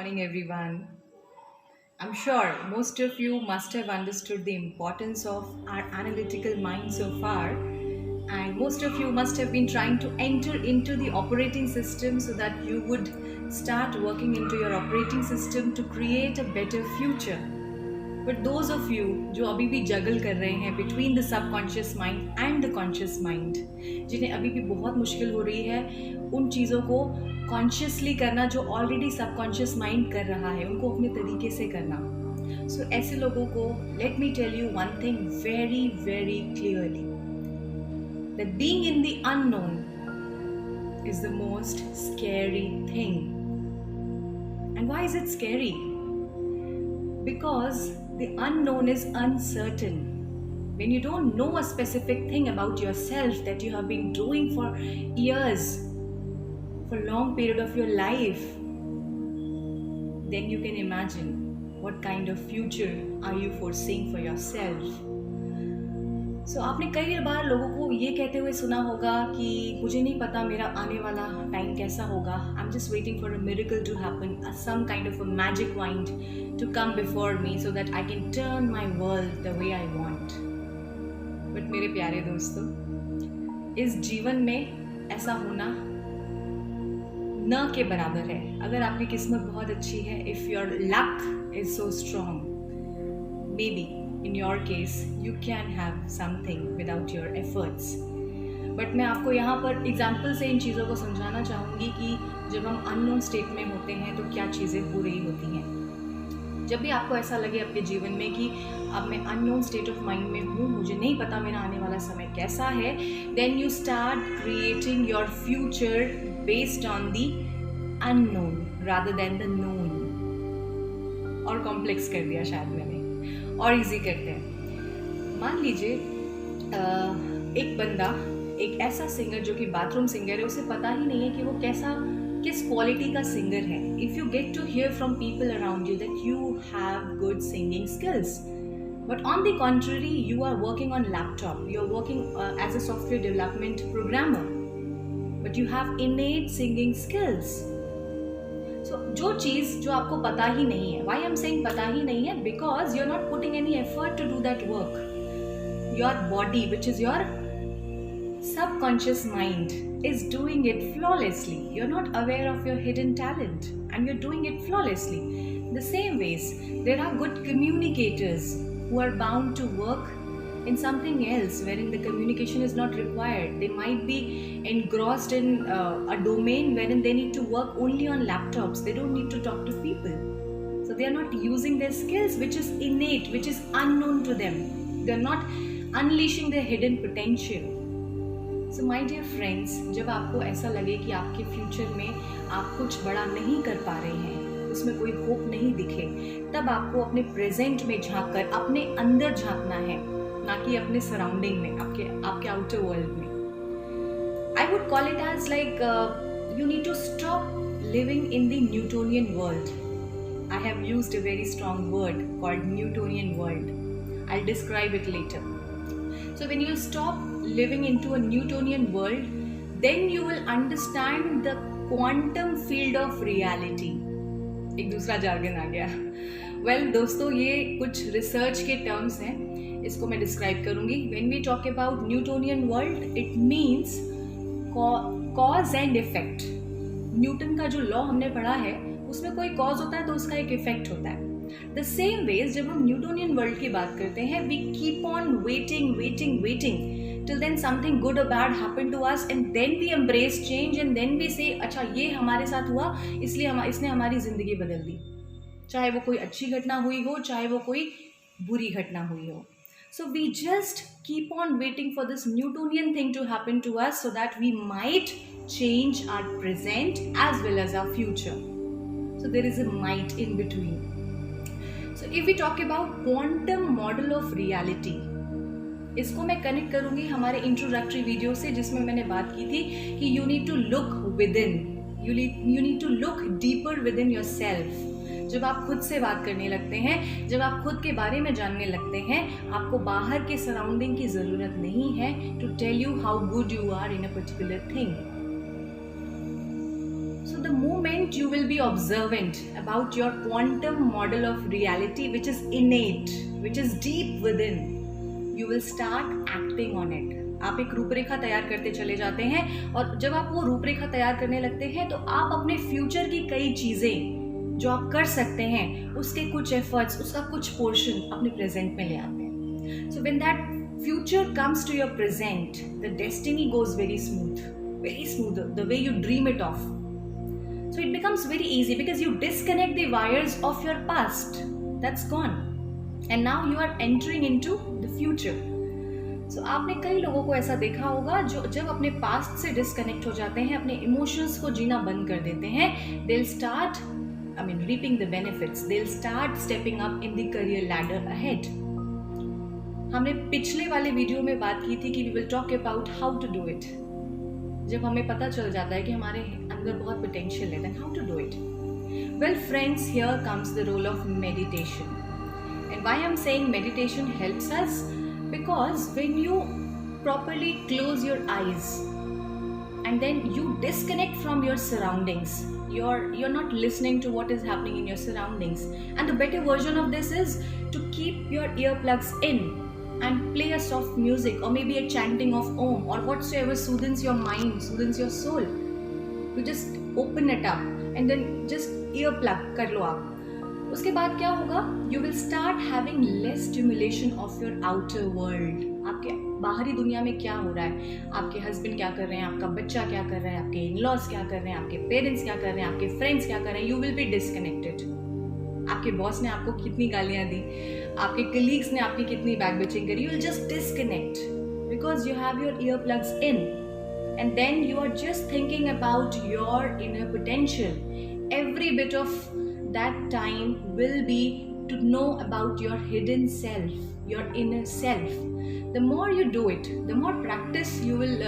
Morning, everyone. I'm sure most of you must have understood the importance of our analytical mind so far, and most of you must have been trying to enter into the operating system so that you would start working into your operating system to create a better future. But those of you जो अभी भी जगल कर रहे हैं between the subconscious mind and the conscious mind, जिन्हें अभी भी बहुत मुश्किल हो रही है उन चीज़ों को कॉन्शियसली करना जो ऑलरेडी सबकॉन्शियस माइंड कर रहा है, उनको अपने तरीके से करना। सो ऐसे लोगों को let me tell you one thing very very clearly, that being in the unknown is the most scary thing. And why is it scary? Because the unknown is uncertain. When you don't know a specific thing about yourself that you have been doing for years, for a long period of your life, then you can imagine what kind of future are you foreseeing for yourself. So आपने कई बार लोगों को ये कहते हुए सुना होगा कि मुझे नहीं पता मेरा आने वाला टाइम कैसा होगा, I am just waiting for a miracle to happen, some kind of a magic wand to come before me so that I can turn my world the way I want. But मेरे प्यारे दोस्तों, इस जीवन में ऐसा होना न के बराबर है। अगर आपकी किस्मत बहुत अच्छी है, if your luck is so strong, may be in your case you can have something without your efforts. But मैं आपको यहाँ पर एग्जाम्पल से इन चीज़ों को समझाना चाहूँगी कि जब हम अननोन स्टेट में होते हैं तो क्या चीज़ें हो रही होती हैं। जब भी आपको ऐसा लगे अपने जीवन में कि अब मैं अननोन स्टेट ऑफ माइंड में हूँ, मुझे नहीं पता मेरा आने वाला समय कैसा है, then you start creating your future based on the unknown rather than the known. और कॉम्प्लेक्स कर दिया शायद मैंने, और इजी करते हैं। मान लीजिए एक बंदा, एक ऐसा सिंगर जो कि बाथरूम सिंगर है, उसे पता ही नहीं है कि वो किस क्वालिटी का सिंगर है। If you get to hear from people around you that you have good singing skills, but on the contrary you are working on laptop, you are working as a software development programmer, but you have innate singing skills. जो चीज़ जो आपको पता ही नहीं है, Y am saying पता ही नहीं है, because you are not putting any effort to do that work. Your body which is your subconscious mind is doing it flawlessly. You're not aware of your hidden talent and you're doing it flawlessly. The same ways, there are good communicators who are bound to work in something else wherein the communication is not required. They might be engrossed in a domain wherein they need to work only on laptops. They don't need to talk to people. So they are not using their skills which is innate, which is unknown to them. They are not unleashing their hidden potential. So my dear friends, जब आपको ऐसा लगे कि आपके future में आप कुछ बड़ा नहीं कर पा रहे हैं, उसमें कोई होप नहीं दिखे, तब आपको अपने प्रेजेंट में झांक कर अपने अंदर झांकना है, ना कि अपने सराउंडिंग में, आपके आउटर वर्ल्ड में। I would call it as like you need to stop living in the Newtonian world. I have used a very strong word called Newtonian world. I describe it later. So when you stop living into a Newtonian world, then you will understand the quantum field of reality. एक दूसरा jargon आ गया। Well दोस्तों, ये कुछ research के terms हैं, इसको मैं डिस्क्राइब करूँगी। When we talk about Newtonian world, it means cause and effect. Newton का जो लॉ हमने पढ़ा है, उसमें कोई कॉज होता है तो उसका एक इफेक्ट होता है। द सेम वेज जब हम न्यूटोनियन वर्ल्ड की बात करते हैं, we keep on waiting till then something good or bad happened to us and then we embrace change and then we say अच्छा ये हमारे साथ हुआ इसलिए इसने हमारी ज़िंदगी बदल दी, चाहे वो कोई अच्छी घटना हुई हो, चाहे वो कोई बुरी घटना हुई हो। So we just keep on waiting for this Newtonian thing to happen to us so that we might change our present as well as our future. So there is a might in between. So if we talk about quantum model of reality, इसको मैं connect करूंगी हमारे introductory video से, जिसमें मैंने बात की थी कि you need to look within, you need to look deeper within yourself. जब आप खुद से बात करने लगते हैं, जब आप खुद के बारे में जानने लगते हैं, आपको बाहर के सराउंडिंग की ज़रूरत नहीं है to tell you how good you are in a particular thing. So So the moment you will be observant about your quantum model of reality, which is innate, which is deep within, you will start acting on it. आप एक रूपरेखा तैयार करते चले जाते हैं, और जब आप वो रूपरेखा तैयार करने लगते हैं तो आप अपने फ्यूचर की कई चीज़ें जो आप कर सकते हैं उसके कुछ एफर्ट्स, उसका कुछ पोर्शन अपने प्रेजेंट में ले आते हैं. So when that future comes to your present, the destiny goes very smooth, the way you dream it of. So it becomes very easy because you disconnect the wires of your past. That's gone. And now you are entering into the future. So आपने कई लोगों को ऐसा देखा होगा जो जब अपने पास्ट से डिस्कनेक्ट हो जाते हैं, अपने इमोशंस को जीना बंद कर देते हैं, they'll start, reaping the benefits. They'll start stepping up in the career ladder ahead. हमने पिछले वाले वीडियो में बात की थी कि we will talk about how to do it. जब हमें पता चल जाता है कि हमारे अंदर बहुत पोटेंशियल है, then how to do it? Well friends, here comes the role of meditation. And why I'm saying meditation helps us? Because when you properly close your eyes and then you disconnect from your surroundings, you're not listening to what is happening in your surroundings. And the better version of this is to keep your earplugs in and play a soft music, or maybe a chanting of Om, or whatsoever soothes your mind, soothes your soul. You just open it up and then just earplug कर लो आप. उसके बाद क्या होगा? You will start having less stimulation of your outer world. आपके बाहरी दुनिया में क्या हो रहा है, आपके हस्बैंड क्या कर रहे हैं, आपका बच्चा क्या कर रहा है, आपके इन-लॉज क्या कर रहे हैं, आपके पेरेंट्स क्या कर रहे हैं, आपके फ्रेंड्स क्या कर रहे हैं. You will be disconnected. आपके बॉस ने आपको कितनी गालियाँ दी, आपके कलीग्स ने आपकी कितनी बैक बिचिंग करी, you will just disconnect because you have your earplugs in, and then you are just thinking about your inner potential. Every bit of that time will be to know about your hidden self, your inner self. The more you do it, the more practice you will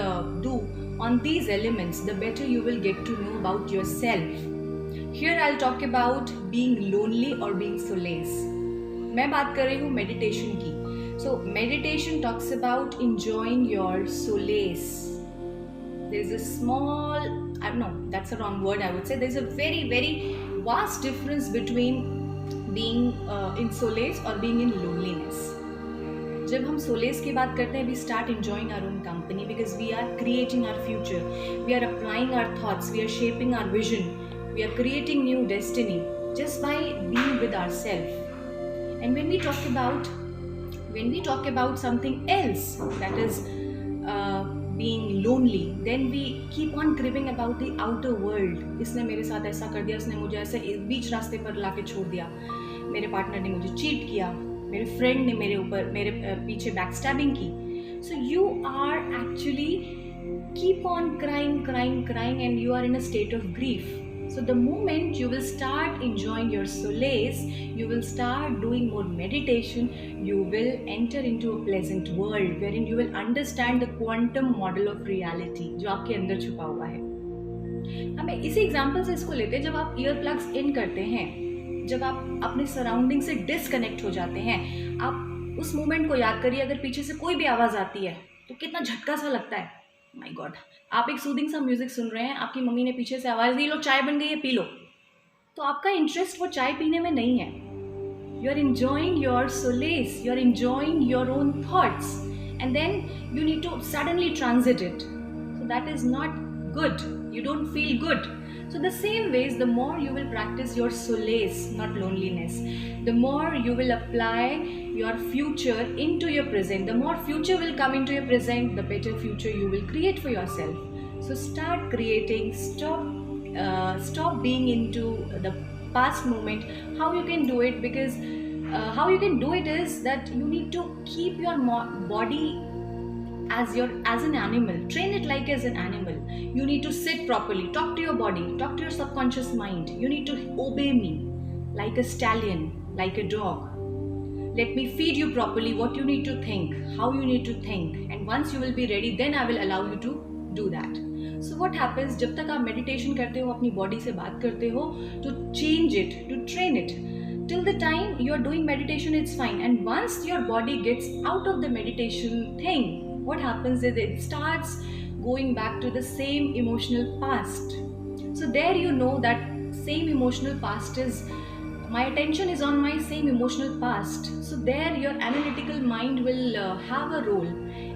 do on these elements, the better you will get to know about yourself. Here I'll talk about being lonely or being solace. मैं बात कर रही हूँ meditation की. So meditation talks about enjoying your solace. There is a small, I don't know, that's a wrong word I would say. There is a very, very vast difference between being in solace or being in loneliness. जब हम solace की बात करते हैं, we start enjoying our own company because we are creating our future. We are applying our thoughts. We are shaping our vision. We are creating new destiny just by being with ourselves. And when we talk about something else, that is being lonely, then we keep on cribbing about the outer world. इसने मेरे साथ ऐसा कर दिया, इसने मुझे ऐसे बीच रास्ते पर लाके छोड़ दिया, मेरे पार्टनर ने मुझे चीट किया, मेरे फ्रेंड ने मेरे पीछे बैकस्टैबिंग की. So you are actually keep on crying and you are in a state of grief. So the moment you will start enjoying your solace, you will start doing more meditation, you will enter into a pleasant world wherein you will understand the quantum model of reality जो आपके अंदर छुपा हुआ है. हमें इसी example से इसको लेते हैं. जब आप ईयर प्लग्स इन करते हैं, जब आप अपने सराउंडिंग से डिसकनेक्ट हो जाते हैं, आप उस मोमेंट को याद करिए. अगर पीछे से कोई भी आवाज़ आती है तो कितना झटका सा लगता है. माय गॉड, आप एक सूदिंग सा म्यूजिक सुन रहे हैं, आपकी मम्मी ने पीछे से आवाज़ दी, लो चाय बन गई है, पी लो. तो आपका इंटरेस्ट वो चाय पीने में नहीं है. You are enjoying your solace, you are enjoying your own thoughts, and then you need to suddenly transit it. So that is not good. You don't feel good. So the same ways, the more you will practice your solace, not loneliness, the more you will apply your future into your present. The more future will come into your present, the better future you will create for yourself. So start creating. Stop being into the past moment. How you can do it? Because how you can do it is that you need to keep your body as an animal. Train it like as an animal. You need to sit properly, talk to your body, talk to your subconscious mind. You need to obey me like a stallion, like a dog. Let me feed you properly what you need to think, how you need to think, and once you will be ready, then I will allow you to do that. So what happens, जब तक आप meditation करते हो, अपनी body से बात करते हो, to change it, to train it. Till the time you are doing meditation, it's fine. And once your body gets out of the meditation thing, what happens is it starts going back to the same emotional past. So there you know that same emotional past is, my attention is on my same emotional past. So there your analytical mind will have a role.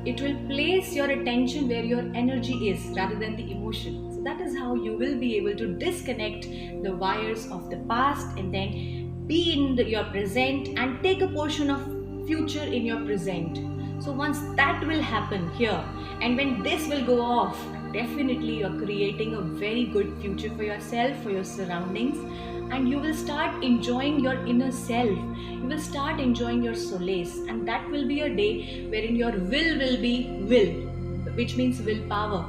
It will place your attention where your energy is rather than the emotion. So that is how you will be able to disconnect the wires of the past and then be in your present and take a portion of future in your present. So once that will happen here, and when this will go off, definitely you're creating a very good future for yourself, for your surroundings, and you will start enjoying your inner self. You will start enjoying your solace, and that will be a day wherein your will be will, which means willpower,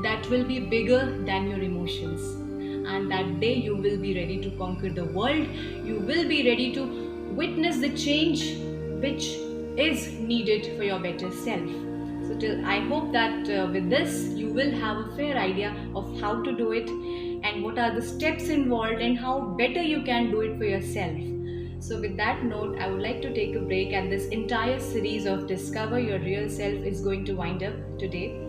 that will be bigger than your emotions. And that day you will be ready to conquer the world. You will be ready to witness the change which is needed for your better self. So I hope that with this you will have a fair idea of how to do it and what are the steps involved and how better you can do it for yourself. So with that note, I would like to take a break, and this entire series of Discover Your Real Self is going to wind up today.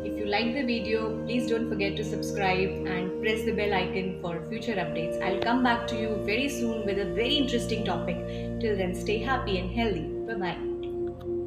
If you like the video, please don't forget to subscribe and press the bell icon for future updates. I'll come back to you very soon with a very interesting topic. Till then, stay happy and healthy. Bye-bye.